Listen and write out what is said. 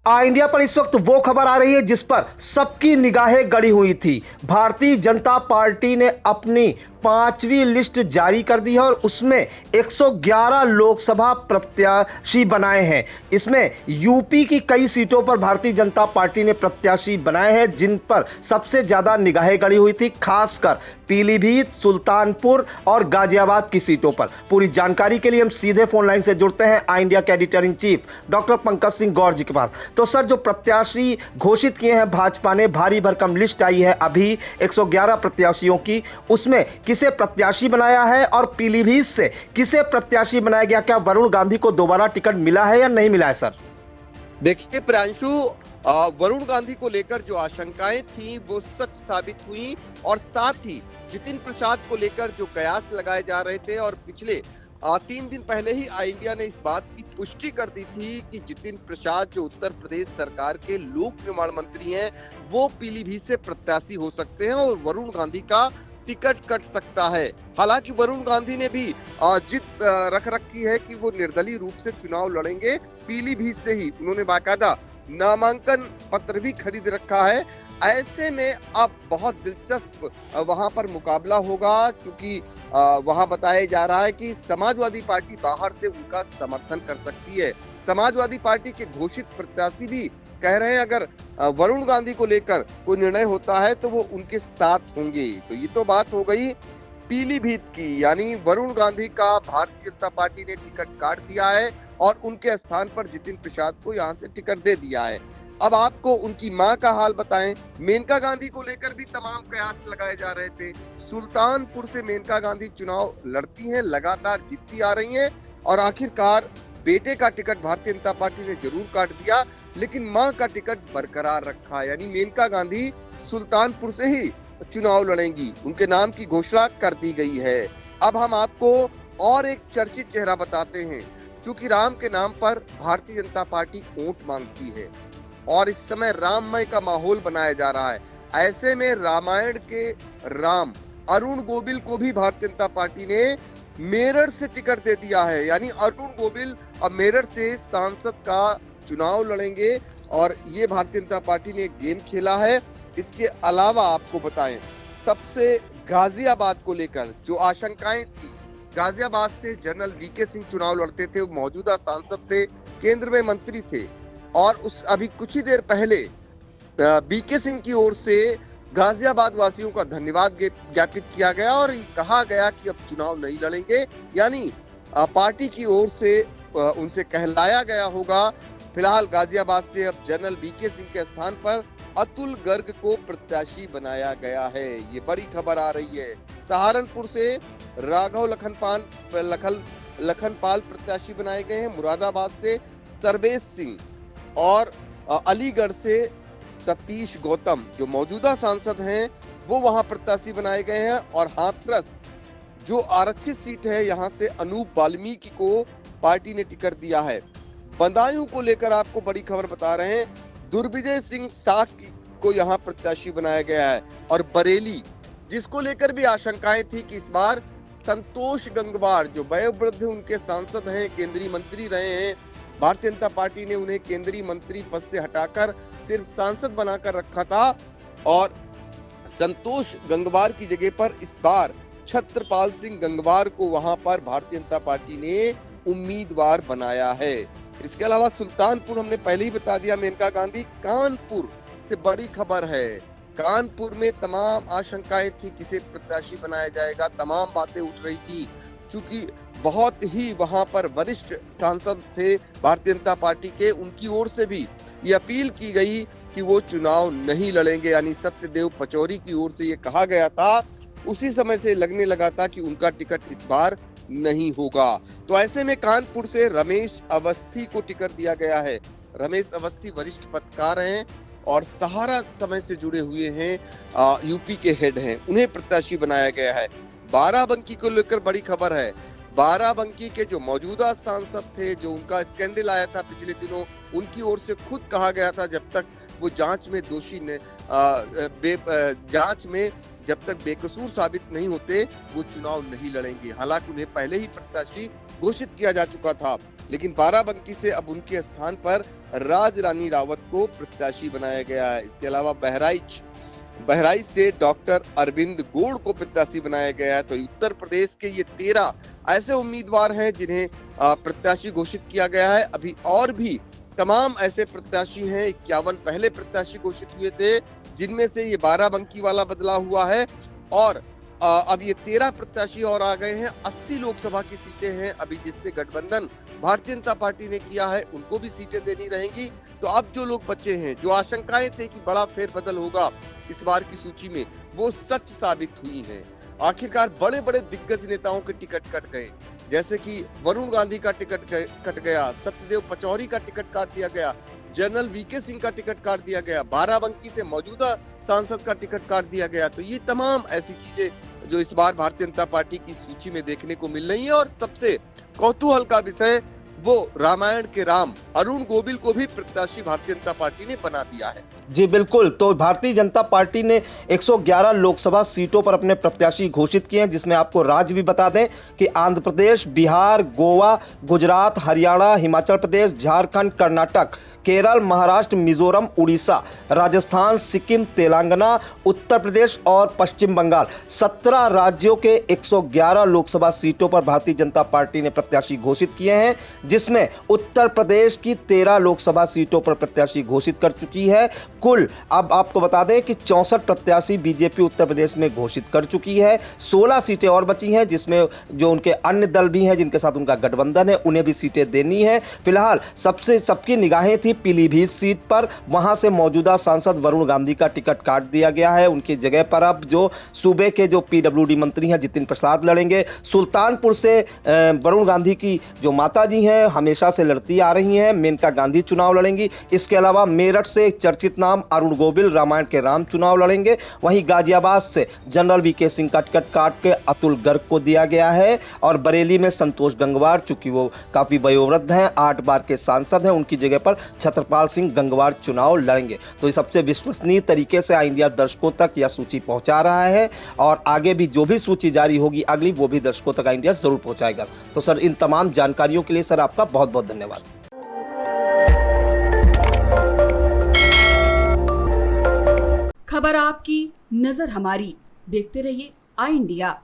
India पर इस वक्त वो खबर आ रही है जिस पर सबकी निगाहें गड़ी हुई थी। भारतीय जनता पार्टी ने अपनी 5वीं लिस्ट जारी कर दी है और उसमें 111 लोकसभा प्रत्याशी बनाए हैं। इसमें यूपी की कई सीटों पर भारतीय जनता पार्टी ने प्रत्याशी बनाए हैं जिन पर सबसे ज्यादा निगाहें गड़ी हुई थी, खासकर पीलीभीत, सुल्तानपुर और गाजियाबाद की सीटों पर। पूरी जानकारी के लिए हम सीधे फोन लाइन से जुड़ते हैं आई इंडिया के editor in chief doctor Pankaj Singh Gaur ji के पास। तो सर, जो प्रत्याशी घोषित किए हैं भाजपा ने, भारी भरकम लिस्ट आई है अभी 111 प्रत्याशियों की, उसमें किसे प्रत्याशी बनाया है और पीलीभीत से किसे प्रत्याशी बनाया गया? क्या वरुण गांधी को दोबारा टिकट मिला है या नहीं मिला है सर? देखिए प्रियांशु, वरुण गांधी को लेकर जो आशंकाएं थी वो सच साबित हुई और साथ ही जितिन प्रसाद को लेकर जो कयास लगाए जा रहे थे और पिछले 3 दिन पहले ही आई इंडिया ने इस बात की पुष्टि कर दी थी कि जितिन प्रसाद जो उत्तर प्रदेश सरकार के लोक निर्माण मंत्री हैं वो पीलीभीत से प्रत्याशी हो सकते हैं और वरुण गांधी का टिकट कट सकता है। हालांकि वरुण गांधी ने भी जिद रख रखी है कि वो निर्दलीय रूप से चुनाव लड़ेंगे पीलीभीत से ही। उन्होंने बाकायदा नामांकन पत्र भी खरीद रखा है। ऐसे में अब बहुत दिलचस्प वहां पर मुकाबला होगा क्योंकि वहां बताया जा रहा है कि समाजवादी पार्टी बाहर से उनका समर्थन कर सकती है। समाजवादी पार्टी के घोषित प्रत्याशी भी कह रहे हैं अगर वरुण गांधी को लेकर कोई निर्णय होता है तो वो उनके साथ होंगे। तो ये तो बात हो गई पीलीभीत की, यानी वरुण गांधी का भारतीय जनता पार्टी ने टिकट काट दिया है और उनके स्थान पर जितिन प्रसाद को यहाँ से टिकट दे दिया है। अब आपको उनकी मां का हाल बताएं। मेनका गांधी को लेकर भी तमाम कयास लगाए जा रहे थे। सुल्तानपुर से मेनका गांधी चुनाव लड़ती हैं, लगातार जीतती आ रही हैं और आखिरकार बेटे का टिकट भारतीय जनता पार्टी ने जरूर काट दिया, लेकिन मां का टिकट बरकरार रखा। यानी मेनका गांधी सुल्तानपुर से ही चुनाव लड़ेंगी, उनके नाम की घोषणा कर दी गई है। अब हम आपको और एक चर्चित चेहरा बताते हैं। चूंकि राम के नाम पर भारतीय जनता पार्टी वोट मांगती है और इस समय राममय का माहौल बनाया जा रहा है, ऐसे में रामायण के राम अरुण गोविल को भी भारतीय जनता पार्टी ने मेरठ से टिकट दे दिया है। यानी अरुण गोविल अब मेरठ से सांसद का चुनाव लड़ेंगे और ये भारतीय जनता पार्टी ने एक गेम खेला है। इसके अलावा आपको बताएं, सबसे गाजियाबाद को लेकर जो आशंकाएं थी, गाजियाबाद से जनरल वीके सिंह चुनाव लड़ते थे, वो मौजूदा सांसद थे, केंद्र में मंत्री थे और उस अभी कुछ ही देर पहले वीके सिंह की ओर से गाजियाबाद वासियों का धन्यवाद ज्ञापित किया गया और कहा गया कि अब चुनाव नहीं लड़ेंगे। यानी पार्टी की ओर से उनसे कहलाया गया होगा। फिलहाल गाजियाबाद से अब जनरल वीके सिंह के स्थान पर अतुल गर्ग को प्रत्याशी बनाया गया है। ये बड़ी खबर आ रही है। सहारनपुर से राघव लखनपाल प्रत्याशी बनाए गए हैं। मुरादाबाद से सर्वेश सिंह और अलीगढ़ से सतीश गौतम जो मौजूदा सांसद हैं वो वहां प्रत्याशी बनाए गए हैं और हाथरस जो आरक्षित सीट है यहाँ से अनूप वाल्मीकि को पार्टी ने टिकट दिया है। बदायूं को लेकर आपको बड़ी खबर बता रहे हैं, दुर्विजय सिंह साख को यहाँ प्रत्याशी बनाया गया है और बरेली जिसको लेकर भी आशंकाएं थी कि इस बार संतोष गंगवार जो वयोवृद्ध उनके सांसद हैं, केंद्रीय मंत्री रहे हैं, भारतीय जनता पार्टी ने उन्हें केंद्रीय मंत्री पद से हटाकर सिर्फ सांसद बनाकर रखा था और संतोष गंगवार की जगह पर इस बार छत्रपाल सिंह गंगवार को वहां पर भारतीय जनता पार्टी ने उम्मीदवार बनाया है। इसके अलावा सुल्तानपुर हमने पहले ही बता दिया, मेनका गांधी। कानपुर से बड़ी खबर है, कानपुर में तमाम आशंकाएं थी किसे प्रत्याशी बनाया जाएगा, तमाम बातें उठ रही थी। चूंकि बहुत ही वहां पर वरिष्ठ सांसद थे भारतीय जनता पार्टी के, उनकी ओर से भी ये अपील की गई कि वो चुनाव नहीं लड़ेंगे। यानी सत्यदेव पचौरी की ओर से ये कहा गया था, उसी समय से लगने लगा था कि उनका टिकट इस बार नहीं होगा। तो ऐसे में कानपुर से रमेश अवस्थी को टिकट दिया गया है। रमेश अवस्थी वरिष्ठ पत्रकार हैं और सहारा समय से जुड़े हुए हैं, यूपी के हेड हैं, उन्हें प्रत्याशी बनाया गया है। बाराबंकी को लेकर बड़ी खबर है। बाराबंकी के जो मौजूदा सांसद थे, जो उनका स्कैंडल आया था पिछले दिनों, उनकी ओर से खुद कहा गया था जब तक वो जांच में दोषी ने जांच में जब तक बेकसूर साबित नहीं होते वो चुनाव नहीं लड़ेंगे। हालांकि उन्हें पहले ही प्रत्याशी घोषित किया जा चुका था। लेकिन बाराबंकी से अब उनके स्थान पर राज रानी रावत को प्रत्याशी बनाया गया है। इसके अलावा बहराइच से डॉक्टर अरविंद गोड़ को प्रत्याशी बनाया गया है। तो उत्तर प्रदेश के ये 13 ऐसे उम्मीदवार हैं जिन्हें प्रत्याशी घोषित किया गया है। अभी और भी तमाम ऐसे प्रत्याशी हैं, 51 पहले प्रत्याशी घोषित हुए थे, जिनमें से ये बाराबंकी वाला बदला हुआ है और अब ये 13 प्रत्याशी और आ गए हैं। 80 लोकसभा की सीटें हैं अभी, जिससे गठबंधन भारतीय जनता पार्टी ने किया है, उनको भी सीटें देनी रहेंगी। तो अब जो लोग बचे हैं, जो आशंकाएं थे कि बड़ा फेरबदल होगा इस बार की सूची में, वो सच साबित हुई है। आखिरकार बड़े बड़े दिग्गज नेताओं के टिकट कट गए, जैसे कि वरुण गांधी का टिकट कट गया, सत्यदेव पचौरी का टिकट काट दिया गया, जनरल वीके सिंह का टिकट काट दिया गया, बाराबंकी से मौजूदा सांसद का टिकट काट दिया गया। तो ये तमाम ऐसी चीजें जो इस बार भारतीय जनता पार्टी की सूची में देखने को मिल रही है। और सबसे कौतूहल का विषय, वो रामायण के राम अरुण गोविल को भी प्रत्याशी भारतीय जनता पार्टी ने बना दिया है। जी बिल्कुल, तो भारतीय जनता पार्टी ने 111 लोकसभा सीटों पर अपने प्रत्याशी घोषित किए हैं, जिसमें आपको राज्य भी बता दें कि आंध्र प्रदेश, बिहार, गोवा, गुजरात, हरियाणा, हिमाचल प्रदेश, झारखंड, कर्नाटक, केरल, महाराष्ट्र, मिजोरम, उड़ीसा, राजस्थान, सिक्किम, तेलंगाना, उत्तर प्रदेश और पश्चिम बंगाल, 17 राज्यों के 111 लोकसभा सीटों पर भारतीय जनता पार्टी ने प्रत्याशी घोषित किए हैं, जिसमें उत्तर प्रदेश की 13 लोकसभा सीटों पर प्रत्याशी घोषित कर चुकी है। कुल अब आपको बता दें कि 64 प्रत्याशी बीजेपी उत्तर प्रदेश में घोषित कर चुकी है। 16 सीटें और बची हैं, जिसमें जो उनके अन्य दल भी हैं जिनके साथ उनका गठबंधन है, उन्हें भी सीटें देनी है। फिलहाल सबकी निगाहें थी पीलीभीत सीट पर, वहां से मौजूदा सांसद वरुण गांधी का टिकट काट दिया गया है। उनकी जगह पर अब जो सूबे के जो पीडब्ल्यूडी मंत्री हैं जितिन प्रसाद लड़ेंगे। सुल्तानपुर से वरुण गांधी की जो माता जी हैं हमेशा से लड़ती आ रही हैं, मेनका गांधी चुनाव लड़ेंगी। इसके अलावा मेरठ से एक चर्चित नाम अरुण गोविल रामायण के राम चुनाव लड़ेंगे। वहीं गाजियाबाद से जनरल वीके सिंह का टिकट काट के अतुल गर्ग को दिया गया है और बरेली में संतोष गंगवार, चूंकि वो काफी वयोवृद्ध हैं, 8 बार के सांसद हैं, उनकी जगह पर छत्रपाल सिंह गंगवार चुनाव लड़ेंगे। तो ये सबसे विश्वसनीय तरीके से आई इंडिया दर्शकों तक यह सूची पहुंचा रहा है और आगे भी जो भी सूची जारी होगी अगली, वो भी दर्शकों तक आई इंडिया जरूर पहुंचाएगा। तो सर, इन तमाम जानकारियों के लिए सर आपका बहुत बहुत धन्यवाद। खबर आपकी, नजर हमारी। देखते रहिए आई इंडिया।